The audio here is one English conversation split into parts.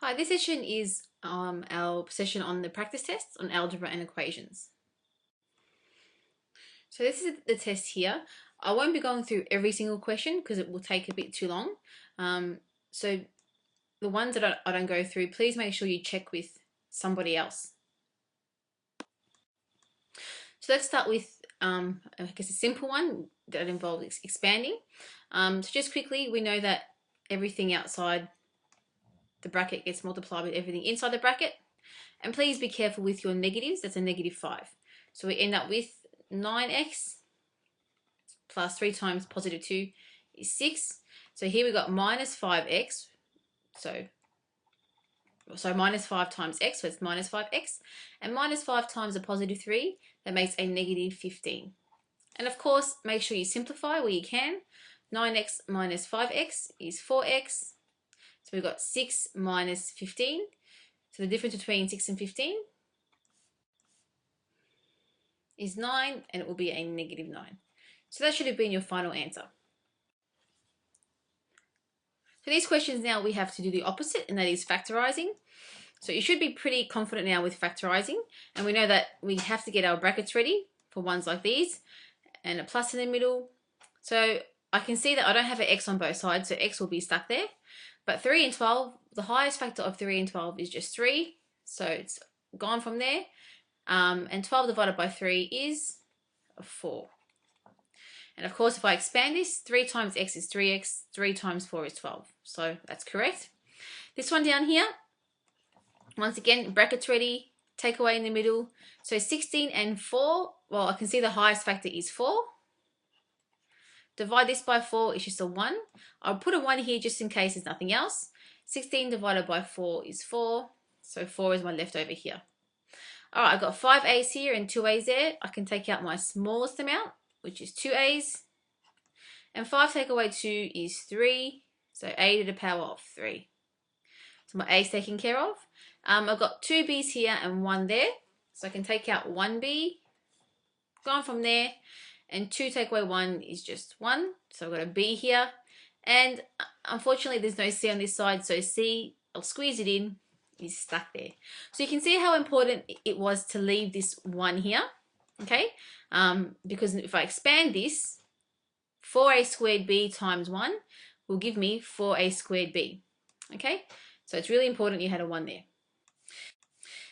Hi, this session is our session on the practice tests on algebra and equations. So this is the test here. I won't be going through every single question because it will take a bit too long. So the ones that I don't go through, please make sure you check with somebody else. So let's start with, I guess, a simple one that involves expanding. So just quickly, we know that everything outside the bracket gets multiplied with everything inside the bracket. And please be careful with your negatives. That's a -5. So we end up with 9x plus 3 times positive 2 is 6. So here we got minus 5x. So minus 5 times x, so it's minus 5x. And minus 5 times a positive 3, that makes a -15. And of course, make sure you simplify where you can. 9x minus 5x is 4x. So we've got 6 minus 15. So the difference between 6 and 15 is 9, and it will be a -9. So that should have been your final answer. For these questions now, we have to do the opposite, and that is factorising. So you should be pretty confident now with factorising, and we know that we have to get our brackets ready for ones like these, and a plus in the middle. So I can see that I don't have an x on both sides, so x will be stuck there. But 3 and 12, the highest factor of 3 and 12 is just 3, so it's gone from there. And 12 divided by 3 is 4. And of course, if I expand this, 3 times x is 3x, 3 times 4 is 12. So that's correct. This one down here, once again, brackets ready, take away in the middle. So 16 and 4, well, I can see the highest factor is 4. Divide this by 4, it's just a 1. I'll put a 1 here just in case there's nothing else. 16 divided by 4 is 4. So 4 is my leftover here. All right, I've got 5 a's here and 2 a's there. I can take out my smallest amount, which is 2 a's. And 5 take away 2 is 3. So a to the power of 3. So my a's taken care of. I've got 2 b's here and 1 there. So I can take out 1 b. Gone from there. And 2 take away 1 is just 1. So I've got a b here. And unfortunately, there's no c on this side. So c, I'll squeeze it in, is stuck there. So you can see how important it was to leave this 1 here. Okay? Because if I expand this, 4a squared b times 1 will give me 4a squared b. Okay? So it's really important you had a 1 there.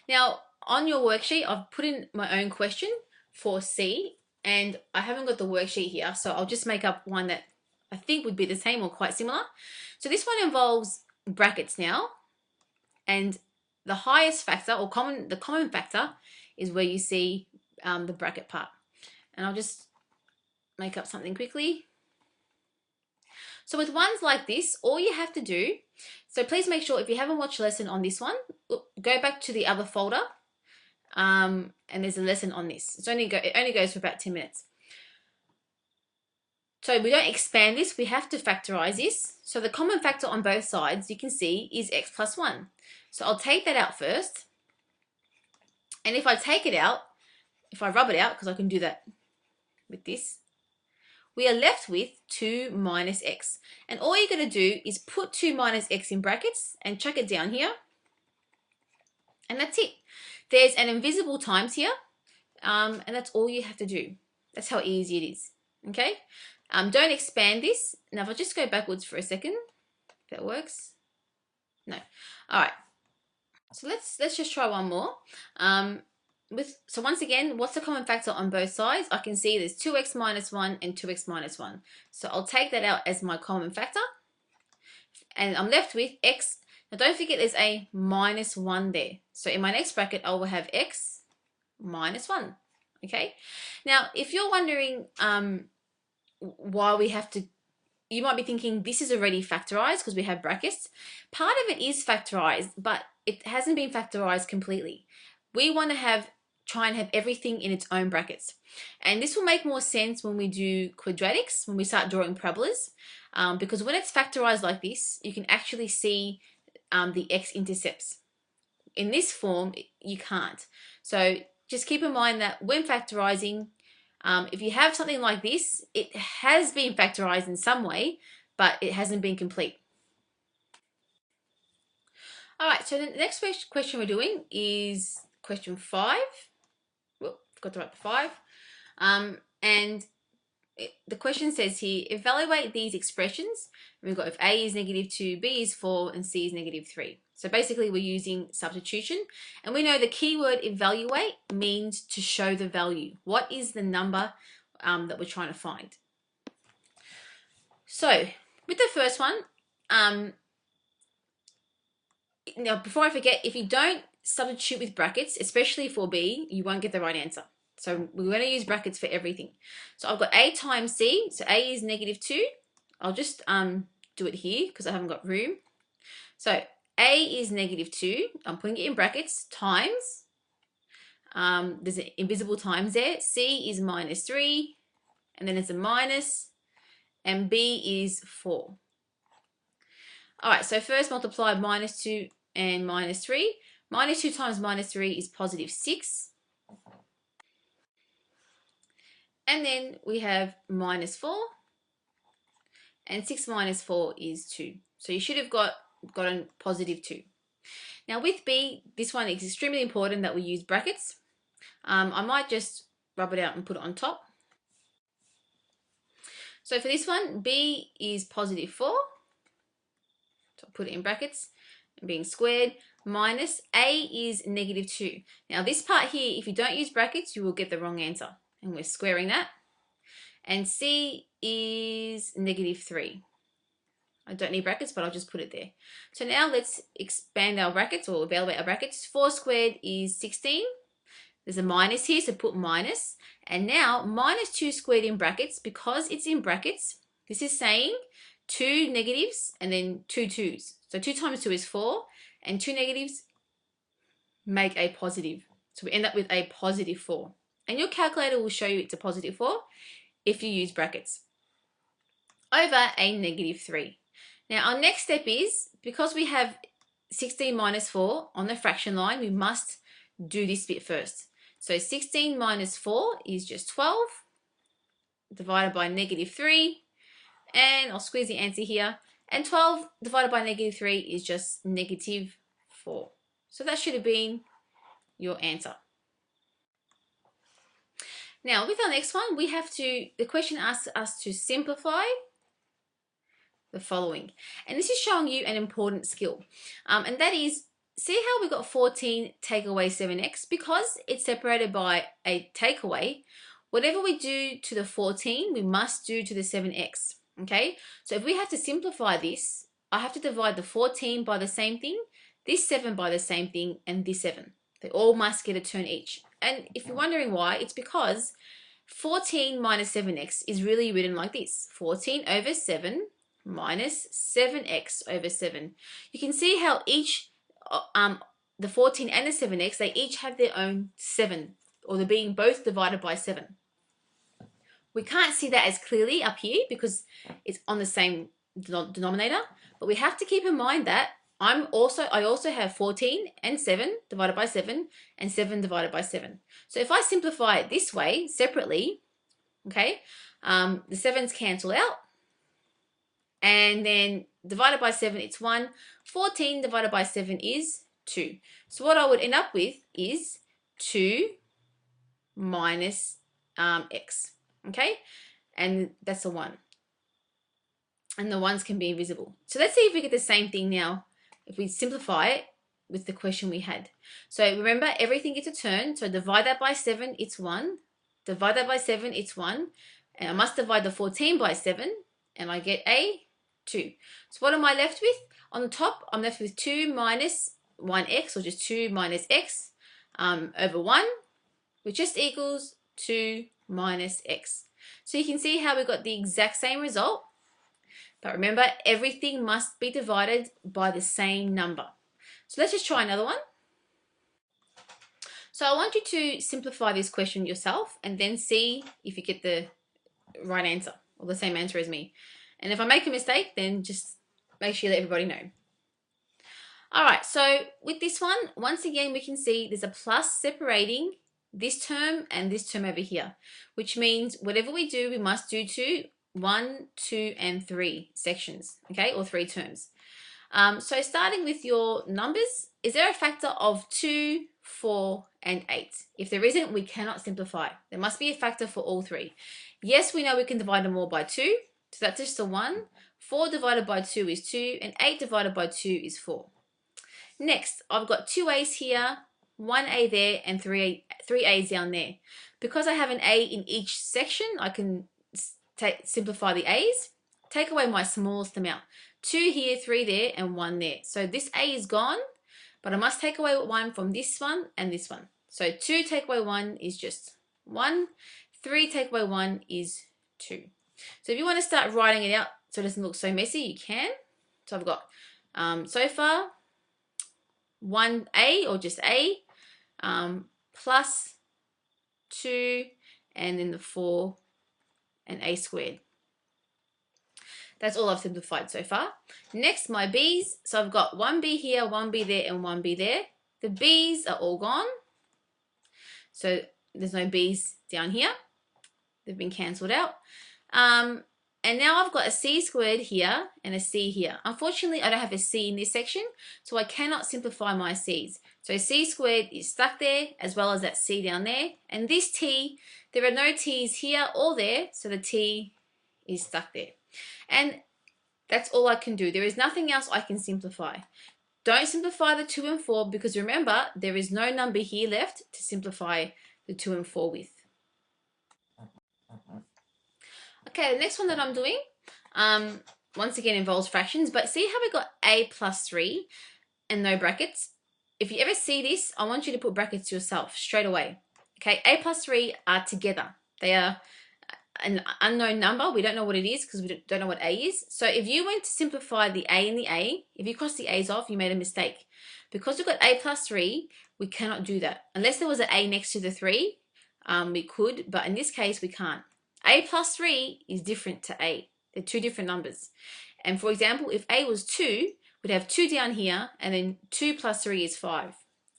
Now, on your worksheet, I've put in my own question for C, and I haven't got the worksheet here, so I'll just make up one that I think would be the same or quite similar. So this one involves brackets now, and the highest factor, or the common factor, is where you see the bracket part. And I'll just make up something quickly. So with ones like this, all you have to do, so please make sure if you haven't watched a lesson on this one, go back to the other folder, and there's a lesson on this. It only goes for about 10 minutes. So we don't expand this, we have to factorize this. So the common factor on both sides, you can see, is x plus 1. So I'll take that out first. And if I take it out, if I rub it out, because I can do that with this, we are left with 2 minus x. And all you're going to do is put 2 minus x in brackets and chuck it down here. And that's it. There's an invisible times here. And that's all you have to do. That's how easy it is. Okay? Don't expand this. Now if I just go backwards for a second, if that works. No. All right. So let's just try one more. So once again, what's the common factor on both sides? I can see there's 2x minus 1 and 2x minus 1. So I'll take that out as my common factor. And I'm left with x. Now don't forget there's a minus 1 there. So in my next bracket, I will have x minus 1. Okay? Now, if you're wondering why we have to, you might be thinking this is already factorized because we have brackets. Part of it is factorized, but it hasn't been factorized completely. We want to try and have everything in its own brackets. And this will make more sense when we do quadratics, when we start drawing parabolas, because when it's factorized like this, you can actually see the x-intercepts. In this form, you can't. So just keep in mind that when factorizing, if you have something like this, it has been factorized in some way, but it hasn't been complete. All right, so the next question we're doing is question 5. Whoop, forgot to write the 5. And the question says here, evaluate these expressions. We've got if A is -2, B is 4, and C is -3. So basically we're using substitution. And we know the keyword evaluate means to show the value. What is the number that we're trying to find? So with the first one, now before I forget, if you don't substitute with brackets, especially for B, you won't get the right answer. So we're going to use brackets for everything. So I've got A times C. So A is -2. I'll just do it here because I haven't got room. So A is -2. I'm putting it in brackets times. There's an invisible times there. C is -3. And then it's a minus. And B is 4. All right, so first multiply -2 and -3. -2 times -3 is +6. And then we have -4. And 6 minus 4 is 2. So you should have gotten +2. Now with B, this one is extremely important that we use brackets. I might just rub it out and put it on top. So for this one, B is +4. So I'll put it in brackets, and being squared, minus A is -2. Now this part here, if you don't use brackets, you will get the wrong answer. And we're squaring that. And C is -3. I don't need brackets, but I'll just put it there. So now let's expand our brackets or evaluate our brackets. 4 squared is 16. There's a minus here, so put minus. And now -2 squared in brackets, because it's in brackets, this is saying 2 negatives and then 2 2's. So 2 times 2 is 4, and 2 negatives make a positive. So we end up with a +4. And your calculator will show you it's a +4 if you use brackets over a -3. Now our next step is, because we have 16 minus 4 on the fraction line, we must do this bit first. So 16 minus 4 is just 12 divided by -3, and I'll squeeze the answer here, and 12 divided by -3 is just -4. So that should have been your answer. Now with our next one, the question asks us to simplify the following. And this is showing you an important skill. And that is, see how we got 14 take away 7x? Because it's separated by a takeaway, whatever we do to the 14, we must do to the 7x. Okay? So if we have to simplify this, I have to divide the 14 by the same thing, this 7 by the same thing, and this 7. They all must get a turn each. And if you're wondering why, it's because 14 minus 7x is really written like this. 14 over 7 minus 7x over 7. You can see how each, the 14 and the 7x, they each have their own 7, or they're being both divided by 7. We can't see that as clearly up here because it's on the same denominator, but we have to keep in mind that I also have 14 and 7 divided by 7 and 7 divided by 7. So if I simplify it this way separately, okay, the 7's cancel out, and then divided by 7, it's 1. 14 divided by 7 is 2. So what I would end up with is 2 minus x, okay? And that's a 1. And the 1's can be invisible. So let's see if we get the same thing now if we simplify it with the question we had. So remember, everything gets a turn. So divide that by 7, it's 1. Divide that by 7, it's 1. And I must divide the 14 by 7, and I get a 2. So what am I left with? On the top, I'm left with 2 minus 1x, or just 2 minus x over 1, which just equals 2 minus x. So you can see how we got the exact same result. But remember, everything must be divided by the same number. So let's just try another one. So I want you to simplify this question yourself and then see if you get the right answer, or the same answer as me. And if I make a mistake, then just make sure you let everybody know. All right, so with this one, once again, we can see there's a plus separating this term and this term over here, which means whatever we do, we must do to 1, 2, and 3 sections, okay, or 3 terms. So starting with your numbers, is there a factor of 2, 4, and 8? If there isn't, we cannot simplify. There must be a factor for all three. Yes, we know we can divide them all by 2, so that's just a 1. 4 divided by 2 is 2, and 8 divided by 2 is 4. Next, I've got 2 A's here, 1 A there, and 3 A's down there. Because I have an A in each section, I can simplify the A's. Take away my smallest amount. 2 here, 3 there, and 1 there. So this A is gone, but I must take away 1 from this one and this one. So 2 take away 1 is just 1. 3 take away 1 is 2. So if you want to start writing it out so it doesn't look so messy, you can. So I've got, so far, 1A or just A, plus 2, and then the 4 and A squared. That's all I've simplified so far. Next, my B's. So I've got 1B here, 1B there, and 1B there. The B's are all gone. So there's no B's down here. They've been cancelled out. And now I've got a C squared here and a C here. Unfortunately, I don't have a C in this section, so I cannot simplify my C's. So C squared is stuck there, as well as that C down there. And this T, there are no T's here or there, so the T is stuck there. And that's all I can do. There is nothing else I can simplify. Don't simplify the 2 and 4 because remember, there is no number here left to simplify the 2 and 4 with. Okay, the next one that I'm doing, once again involves fractions, but see how we got A plus 3 and no brackets? If you ever see this, I want you to put brackets yourself straight away. Okay, A plus 3 are together. They are an unknown number. We don't know what it is because we don't know what A is. So if you went to simplify the A and the A, if you cross the A's off, you made a mistake. Because we've got A plus 3, we cannot do that. Unless there was an A next to the 3, we could, but in this case, we can't. A plus 3 is different to A. They're two different numbers. And for example, if A was 2, we'd have 2 down here, and then 2 plus 3 is 5.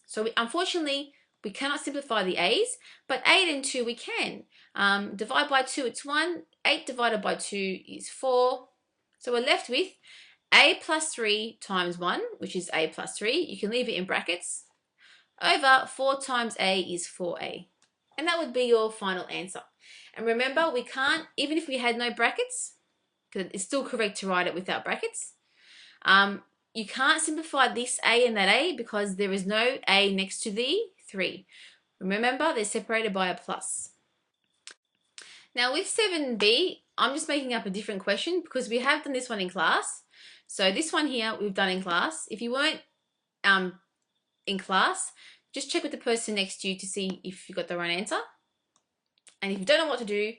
So unfortunately, we cannot simplify the A's, but 8 and 2 we can. Divide by 2, it's 1. 8 divided by 2 is 4. So we're left with A plus 3 times 1, which is A plus 3. You can leave it in brackets. Over 4 times A is 4A. And that would be your final answer. And remember, we can't, even if we had no brackets, because it's still correct to write it without brackets, you can't simplify this A and that A because there is no A next to the 3. Remember, they're separated by a plus. Now with 7B, I'm just making up a different question because we have done this one in class. So this one here we've done in class. If you weren't in class, just check with the person next to you to see if you got the right answer. And if you don't know what to do,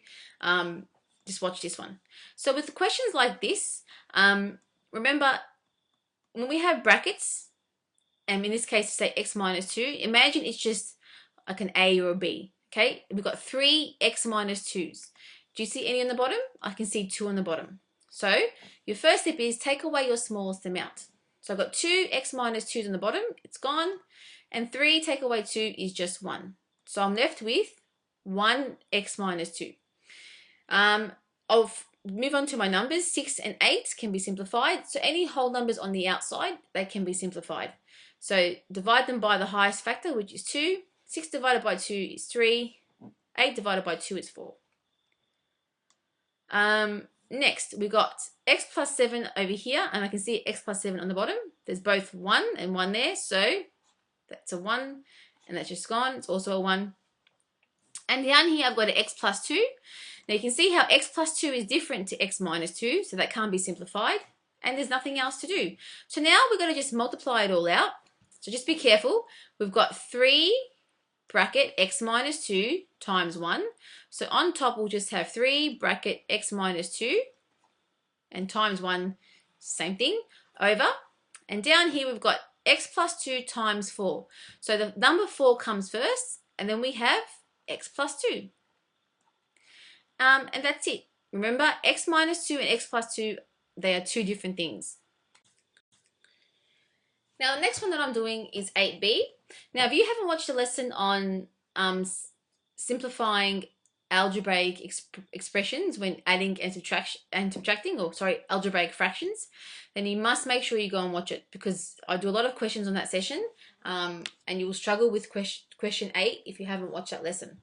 just watch this one. So with questions like this, remember, when we have brackets, and in this case, say x minus 2, imagine it's just like an A or a B, okay? We've got 3 x minus 2's. Do you see any on the bottom? I can see 2 on the bottom. So your first step is take away your smallest amount. So I've got 2 x minus 2's on the bottom, it's gone. And 3 take away 2 is just 1. So I'm left with 1 x minus 2. I'll move on to my numbers. 6 and 8 can be simplified. So any whole numbers on the outside, they can be simplified. So divide them by the highest factor, which is 2. 6 divided by 2 is 3. 8 divided by 2 is 4. Next, we got x plus 7 over here, and I can see x plus 7 on the bottom. There's both 1 and 1 there, so that's a 1, and that's just gone. It's also a 1. And down here, I've got an x plus 2. Now you can see how x plus 2 is different to x minus 2, so that can't be simplified. And there's nothing else to do. So now we're going to just multiply it all out. So just be careful. We've got 3 bracket x minus 2 times 1. So on top, we'll just have 3 bracket x minus 2 and times 1, same thing, over. And down here, we've got x plus 2 times 4. So the number 4 comes first, and then we have x plus 2. And that's it. Remember, x minus 2 and x plus 2, they are two different things. Now, the next one that I'm doing is 8b. Now, if you haven't watched a lesson on simplifying algebraic expressions when adding and subtracting, or sorry, algebraic fractions, then you must make sure you go and watch it, because I do a lot of questions on that session, and you will struggle with question 8 if you haven't watched that lesson.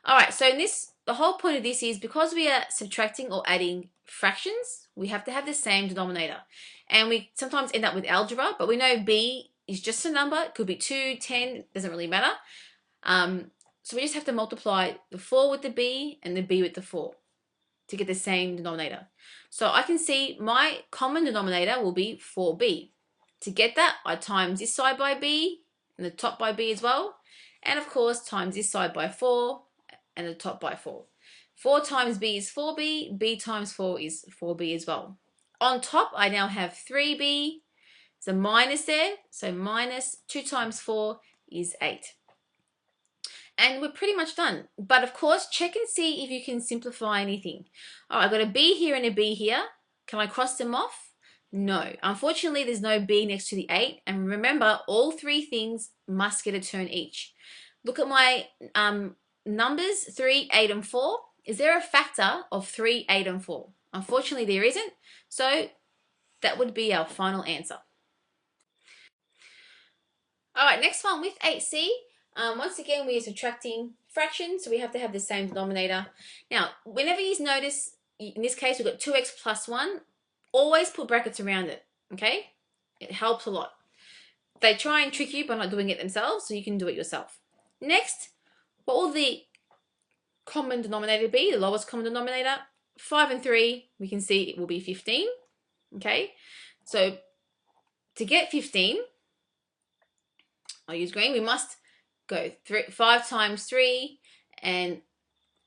All right, so in this, the whole point of this is because we are subtracting or adding fractions, we have to have the same denominator. And we sometimes end up with algebra, but we know b is just a number. It could be 2, 10, doesn't really matter. So we just have to multiply the 4 with the b and the b with the 4 to get the same denominator. So I can see my common denominator will be 4b. To get that, I times this side by b and the top by b as well. And of course, times this side by 4 and the top by 4. 4 times b is 4b, b times 4 is 4b as well. On top, I now have 3b, there's a minus there, so minus 2 times 4 is 8. And we're pretty much done. But of course, check and see if you can simplify anything. All right, I've got a b here and a b here. Can I cross them off? No. Unfortunately, there's no b next to the 8. And remember, all 3 things must get a turn each. Look at my numbers, 3, 8, and 4. Is there a factor of 3, 8, and 4? Unfortunately, there isn't. So that would be our final answer. All right, next one with 8c. Once again, we are subtracting fractions, so we have to have the same denominator. Now, whenever you notice, in this case, we've got 2x plus 1, always put brackets around it, okay? It helps a lot. They try and trick you by not doing it themselves, so you can do it yourself. Next, what will the common denominator be, the lowest common denominator? 5 and 3, we can see it will be 15, okay? So to get 15, I'll use green, we must go 5 times 3 and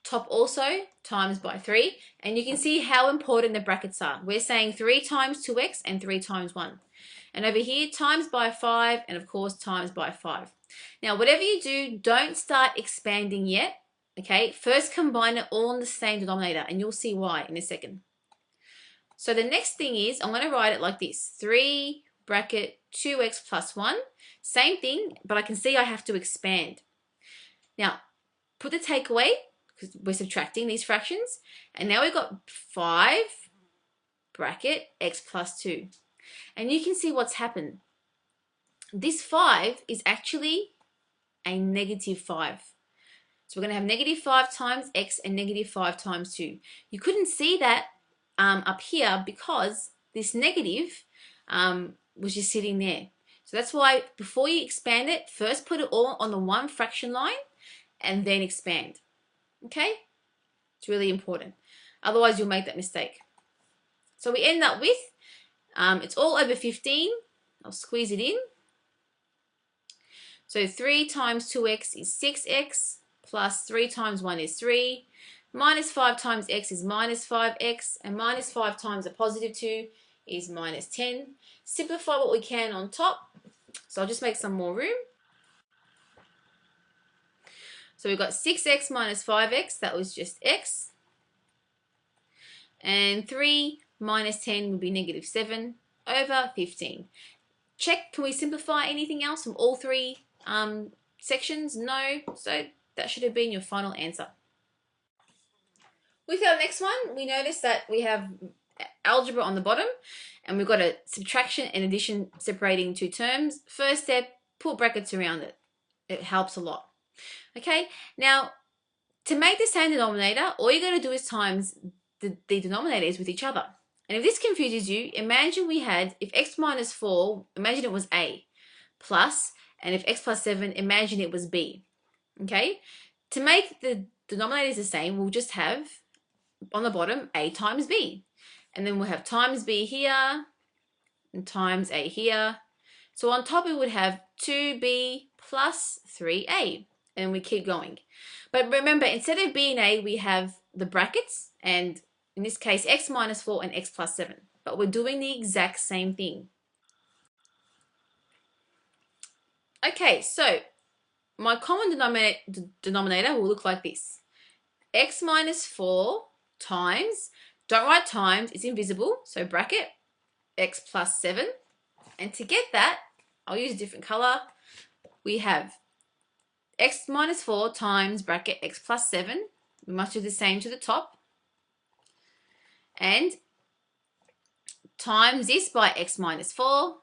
top also times by 3. And you can see how important the brackets are. We're saying 3 times 2x and 3 times 1. And over here, times by 5 and of course times by 5. Now, whatever you do, don't start expanding yet. Okay, first combine it all in the same denominator and you'll see why in a second. So the next thing is, I'm going to write it like this. 3 bracket 2x plus 1. Same thing, but I can see I have to expand. Now, put the takeaway, because we're subtracting these fractions. And now we've got 5 bracket x plus 2. And you can see what's happened. This 5 is actually a negative 5. So we're going to have negative 5 times x and negative 5 times 2. You couldn't see that up here because this negative was just sitting there. So that's why before you expand it, first put it all on the one fraction line and then expand. Okay? It's really important. Otherwise, you'll make that mistake. So we end up with, it's all over 15. I'll squeeze it in. So 3 times 2x is 6x, plus 3 times 1 is 3, minus 5 times x is minus 5x, and minus 5 times a positive 2 is minus 10. Simplify what we can on top. So I'll just make some more room. So we've got 6x minus 5x, that was just x. And 3 minus 10 would be negative 7 over 15. Check, can we simplify anything else from all 3 sections? No, so that should have been your final answer. With our next one, we notice that we have algebra on the bottom and we've got a subtraction and addition separating 2 terms. First step, put brackets around it. It helps a lot. Okay, now to make the same denominator, all you got to do is times the denominators with each other. And if this confuses you, imagine we had, if x minus 4, imagine it was a, plus, and if x plus 7, imagine it was b. Okay, to make the denominators the same, we'll just have on the bottom a times b. And then we'll have times b here and times a here. So on top we would have 2b plus 3a. And we keep going. But remember, instead of b and a, we have the brackets. And in this case, x minus 4 and x plus 7. But we're doing the exact same thing. Okay, so my common denominator will look like this. X minus 4 times, don't write times, it's invisible, so bracket, x plus 7. And to get that, I'll use a different color. We have x minus 4 times bracket x plus 7, We must do the same to the top. And times this by x minus 4.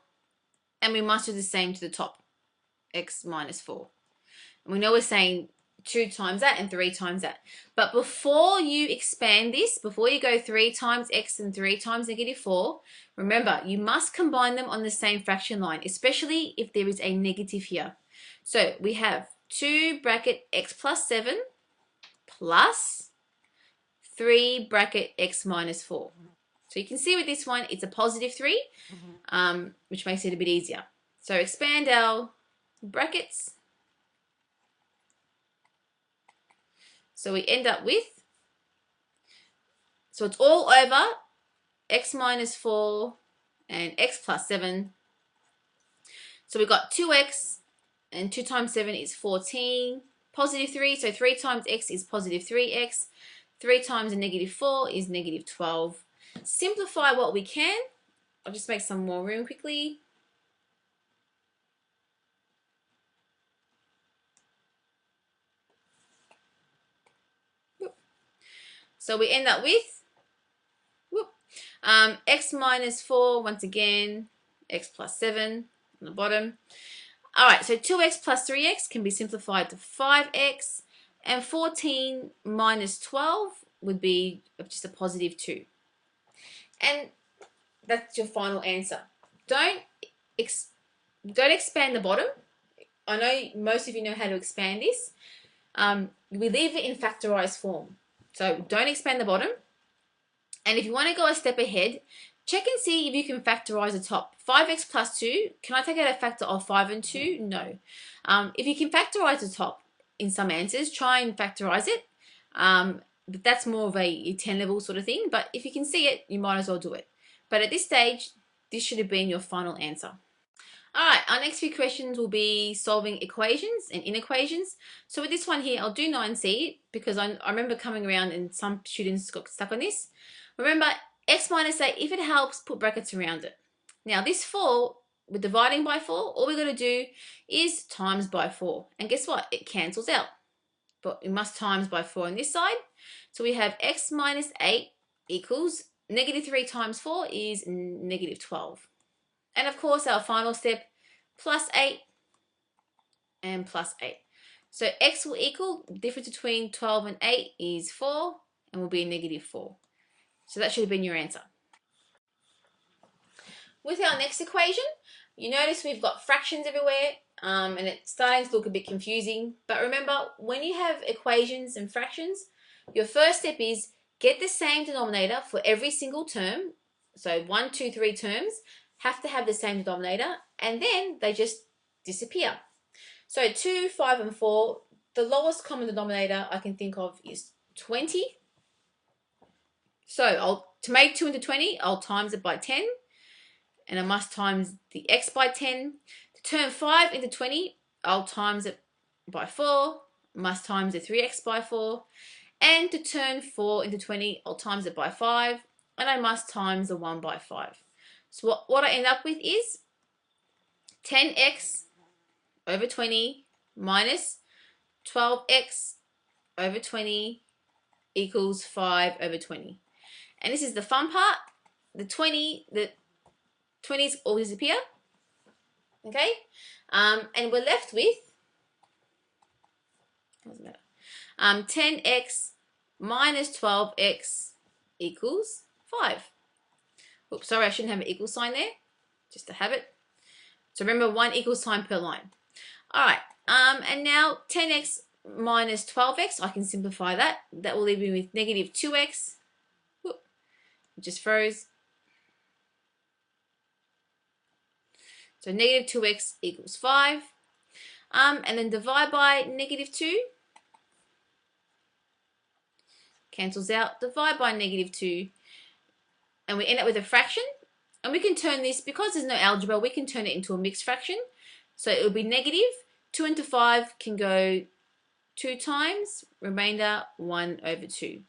And we must do the same to the top, x minus 4. And we know we're saying 2 times that and 3 times that. But before you expand this, before you go 3 times x and 3 times negative 4, remember, you must combine them on the same fraction line, especially if there is a negative here. So we have 2 bracket x plus 7 plus 3 bracket x minus 4. So you can see with this one, it's a positive 3, which makes it a bit easier. So expand our brackets. So we end up with, so it's all over x minus 4 and x plus 7. So we've got 2x, and 2 times 7 is 14. Positive 3, so 3 times x is positive 3x. 3 times a negative 4 is negative 12. Simplify what we can. I'll just make some more room quickly. So we end up with x minus 4, once again, x plus 7 on the bottom. All right, so 2x plus 3x can be simplified to 5x, and 14 minus 12 would be just a positive 2. And that's your final answer. Don't expand the bottom. I know most of you know how to expand this. We leave it in factorized form. So don't expand the bottom. And if you want to go a step ahead, check and see if you can factorize the top. 5x plus 2, can I take out a factor of 5 and 2? No. If you can factorize the top in some answers, try and factorize it. But that's more of a 10 level sort of thing. But if you can see it, you might as well do it. But at this stage, this should have been your final answer. All right, our next few questions will be solving equations and inequations. So with this one here, I'll do 9C because I remember coming around and some students got stuck on this. Remember, x minus 8, if it helps, put brackets around it. Now this 4, with dividing by 4, all we're going to do is times by 4. And guess what? It cancels out. But we must times by 4 on this side. So we have x minus 8 equals negative 3 times 4 is negative 12. And of course, our final step, plus 8 and plus 8. So x will equal, the difference between 12 and 8 is 4, and will be negative 4. So that should have been your answer. With our next equation, you notice we've got fractions everywhere, and it's starting to look a bit confusing. But remember, when you have equations and fractions, your first step is get the same denominator for every single term. So 1, 2, 3 terms have to have the same denominator, and then they just disappear. So 2, 5, and 4, the lowest common denominator I can think of is 20. So to make 2 into 20, I'll times it by 10, and I must times the x by 10. To turn 5 into 20, I'll times it by 4, must times the 3x by 4, and to turn 4 into 20, I'll times it by 5, and I must times the 1 by 5. So what I end up with is 10x over 20 minus 12x over 20 equals 5 over 20. And this is the fun part. The 20s all disappear. Okay? And we're left with, doesn't matter, 10x minus 12x equals 5. Oops, sorry, I shouldn't have an equal sign there. Just a habit. So remember, 1 equal sign per line. All right, and now 10x minus 12x, I can simplify that. That will leave me with negative 2x. Whoop, it just froze. So negative 2x equals 5. And then divide by negative 2. Cancels out. Divide by negative 2. And we end up with a fraction. And we can turn this, because there's no algebra, we can turn it into a mixed fraction. So it will be negative. 2 into 5 can go 2 times. Remainder 1 over 2.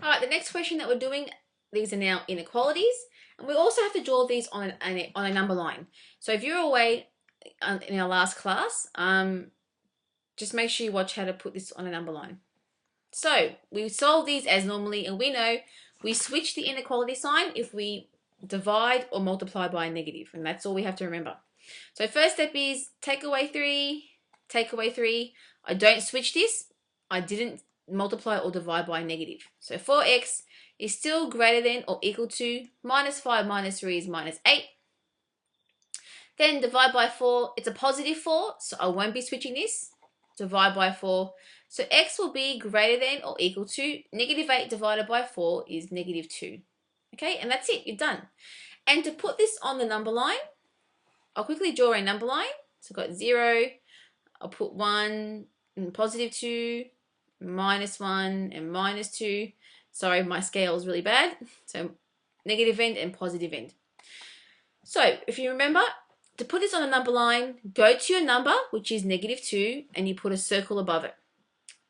All right, the next question that we're doing, these are now inequalities. And we also have to draw these on a number line. So if you're away in our last class, Just make sure you watch how to put this on a number line. So we solve these as normally, and we know we switch the inequality sign if we divide or multiply by a negative, and that's all we have to remember. So first step is take away 3, take away 3. I don't switch this. I didn't multiply or divide by a negative. So 4x is still greater than or equal to minus 5 minus 3 is minus 8. Then divide by 4, it's a positive 4, so I won't be switching this. Divide by 4. So x will be greater than or equal to negative 8 divided by 4 is negative 2. Okay, and that's it, you're done. And to put this on the number line, I'll quickly draw a number line. So I've got 0, I'll put 1, and positive 2, minus 1, and minus 2. Sorry, my scale is really bad. So negative end and positive end. So if you remember, to put this on a number line, go to your number, which is negative 2, and you put a circle above it.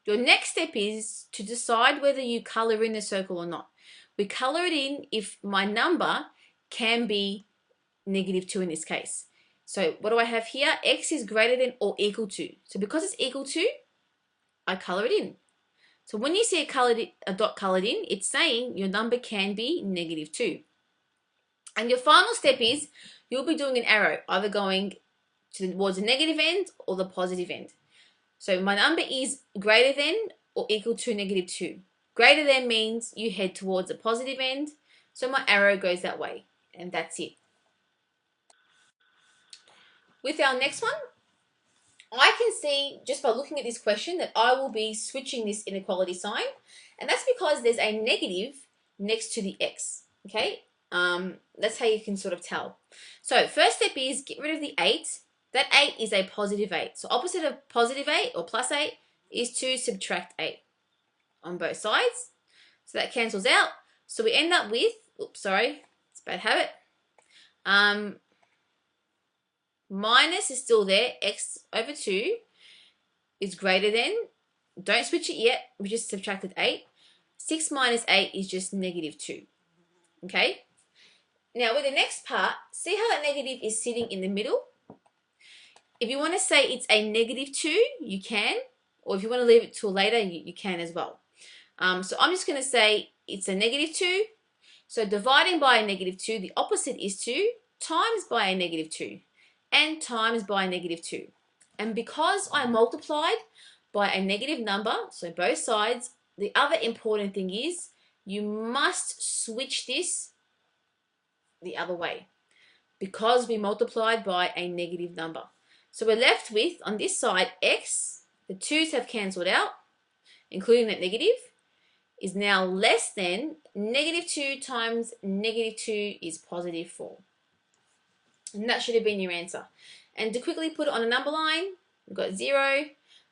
Your next step is to decide whether you colour in the circle or not. We colour it in if my number can be negative 2 in this case. So what do I have here? X is greater than or equal to. So because it's equal to, I colour it in. So when you see a dot coloured in, it's saying your number can be negative 2. And your final step is you'll be doing an arrow, either going towards the negative end or the positive end. So my number is greater than or equal to negative 2. Greater than means you head towards the positive end, so my arrow goes that way, and that's it. With our next one, I can see just by looking at this question that I will be switching this inequality sign, and that's because there's a negative next to the x, okay? That's how you can sort of tell. So first step is get rid of the 8. That 8 is a positive 8. So opposite of positive 8 or plus 8 is to subtract 8 on both sides. So that cancels out. So we end up with, oops, sorry, it's a bad habit. Minus is still there. X over 2 is greater than, don't switch it yet, we just subtracted 8. 6 minus 8 is just negative 2. Okay? Now with the next part, see how that negative is sitting in the middle? If you want to say it's a negative 2, you can. Or if you want to leave it till later, you can as well. So I'm just going to say it's a negative 2. So dividing by a negative 2, the opposite is 2, times by a negative 2, and times by a negative 2. And because I multiplied by a negative number, so both sides, the other important thing is you must switch this the other way because we multiplied by a negative number. So we're left with, on this side, x, the 2's have cancelled out, including that negative, is now less than negative 2 times negative 2 is positive 4. And that should have been your answer. And to quickly put it on a number line, we've got 0.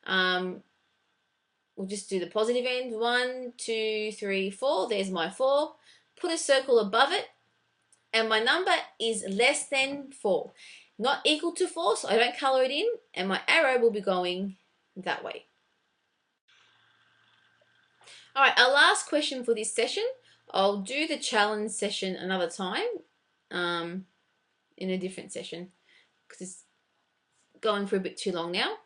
We'll just do the positive end. 1, 2, 3, 4. There's my 4. Put a circle above it. And my number is less than 4. Not equal to 4, so I don't colour it in. And my arrow will be going that way. All right, our last question for this session. I'll do the challenge session another time in a different session because it's going for a bit too long now.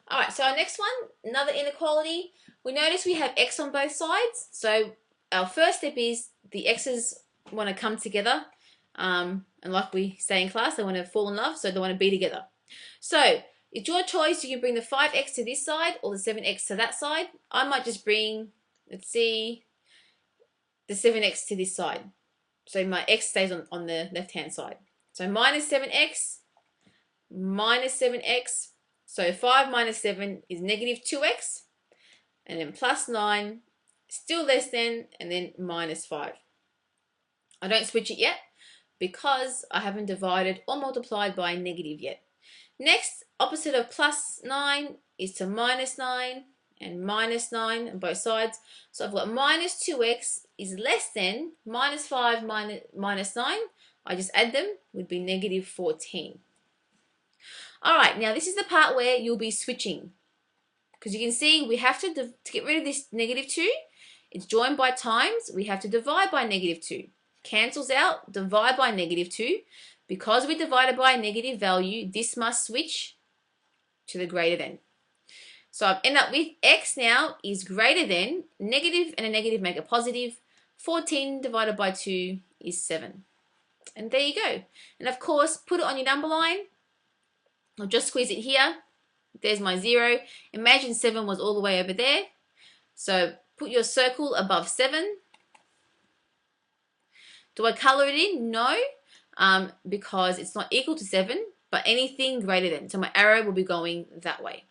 All right, so our next one, another inequality. We notice we have x on both sides. So our first step is the x's want to come together. And like we say in class, they want to fall in love, so they want to be together. So it's your choice. You can bring the 5x to this side or the 7x to that side. I might just bring, let's see, the 7x to this side. So my x stays on the left-hand side. So minus 7x, minus 7x. So 5 minus 7 is negative 2x. And then plus 9, still less than, and then minus 5. I don't switch it yet because I haven't divided or multiplied by a negative yet. Next, opposite of plus 9 is to minus 9 and minus 9 on both sides. So I've got minus 2x is less than minus 5 minus 9. I just add them, would be negative 14. All right, now this is the part where you'll be switching. Because you can see we have to get rid of this negative 2. It's joined by times. We have to divide by negative 2. Cancels out, divide by negative 2. Because we divided by a negative value, this must switch to the greater than. So I've ended up with x now is greater than negative, and a negative make a positive. 14 divided by 2 is 7. And there you go. And of course, put it on your number line. I'll just squeeze it here. There's my 0. Imagine 7 was all the way over there. So put your circle above 7. Do I color it in? No, because it's not equal to 7, but anything greater than. So my arrow will be going that way.